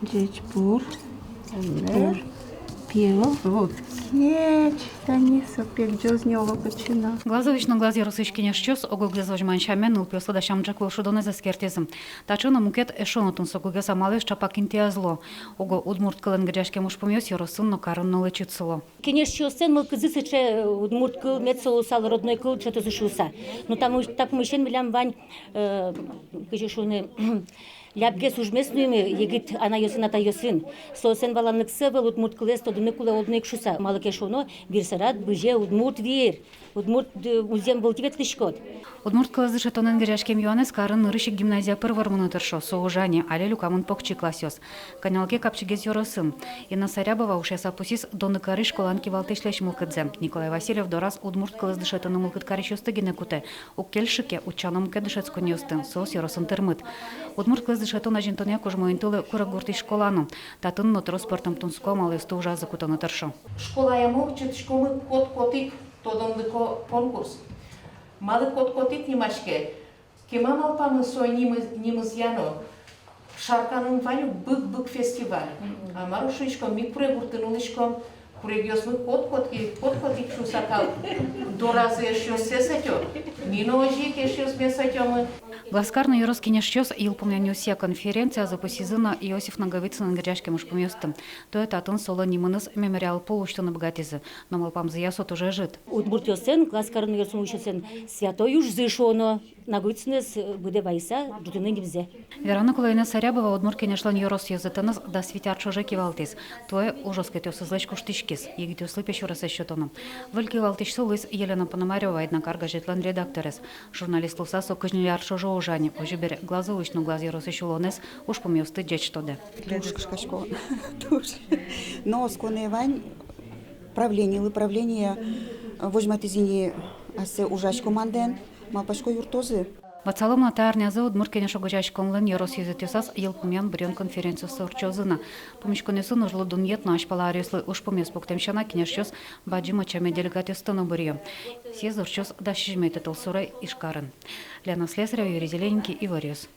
Джечпур. Пиво. Вот. Кеч, Таниса, пек джознёва почина. Глазовично глази росышкиня щос ого глазож маншамен нулпиосло да шамджак лошудоне за скертизм. Тачуна мукет эшонотун согуге самалеш чапакинтия зло. Ого удмурт кылен гряшке муж помёс йоросун но карын но лечит село. Конечно, сен мы кызысы че удмурт кыл мецо сал родной кыл че то зашуса. Но там так мы шен билям вань кыжешуны ляпге сужмесными егит ана йосин ата йосин. Сосен баланlık севел удмурт кылес тодыны кула одник шуса. Малыкешоно бирсарат быже удмурт вир. Удмурт узем был тивет лишкот. Удмурт кылызы шатонен гряшкем юанес карын нырышик гимназия пырвармуны тыршо. Соужане, але люкамын покчи классёс. Канялке капчигез йоросын. Инна Сарябова ушеса пусис доны кары школанки валтешлеш мулкыдзем. Николай Васильев дорас удмурт кылызды шатоны мулкыд карышёсты генекуте. Уккельшике учаном кедышец конёстын. Сос йоросын тырмыт. Удмурт кылызды шатона жинтоне кужмоинтылы курагурти школану. Татын но транспортом тунско малысту уже закутаны тыршо. Школа я мовчит, школи кот-котик, тодомдыко конкурс. Малы кот-котик немашке. Кема малпамы сой нимыз яно. Шарканын ваню бык-бык фестиваль. А марушишком микпрегуртынулишком курегиосмы кот-котик шусакал. Доразы ешьёс сесетё. Миножик ешьёс месетёмы. Гласкарный юроский щёс ил помянюся конференция за посизына Иосиф Наговицын гряшке муж помёстым. То это атын соло нимыныз мемориал полушту на богатизы. Но малпам заясот уже жит. Удмурт йосен гласкарын йосун ушесен святой уж зышоно. Нагуйцнес буде вайса жутыны гибзе. Верана Кулайна Сарябова удмурткиня шлан юрос язытыныз да светят шожеки валтис. Тое ужоскет ёсызлеч куштишкис. Егит ёслып ещё раз счётоном. Выльки валтиш солыс Елена Пономарёва одна карга житлан редакторес. Журналист Лусасо кыжнеляр шожо ужане. Ожибер глазовычно глаз юрос ещулонес уж помёсты джеч тоде. Душка школа. Душ. Но сконе вань правление возьматизини асе ужачко манден. Мапашко юртозы. Вацалом на таарнязы удмурткиня шогожач конлен юрос язытесас елпумян брен конференцию сорчозына. Помешконесы нужлы дуньет наш паларёслы уж помес поктемшана кинешёс баджима чаме делегатёстыны бурьё. Съезорчос дашижмететыл сурай ишкарын. Лена Слесарева, Юрий Зелененький и Варёс.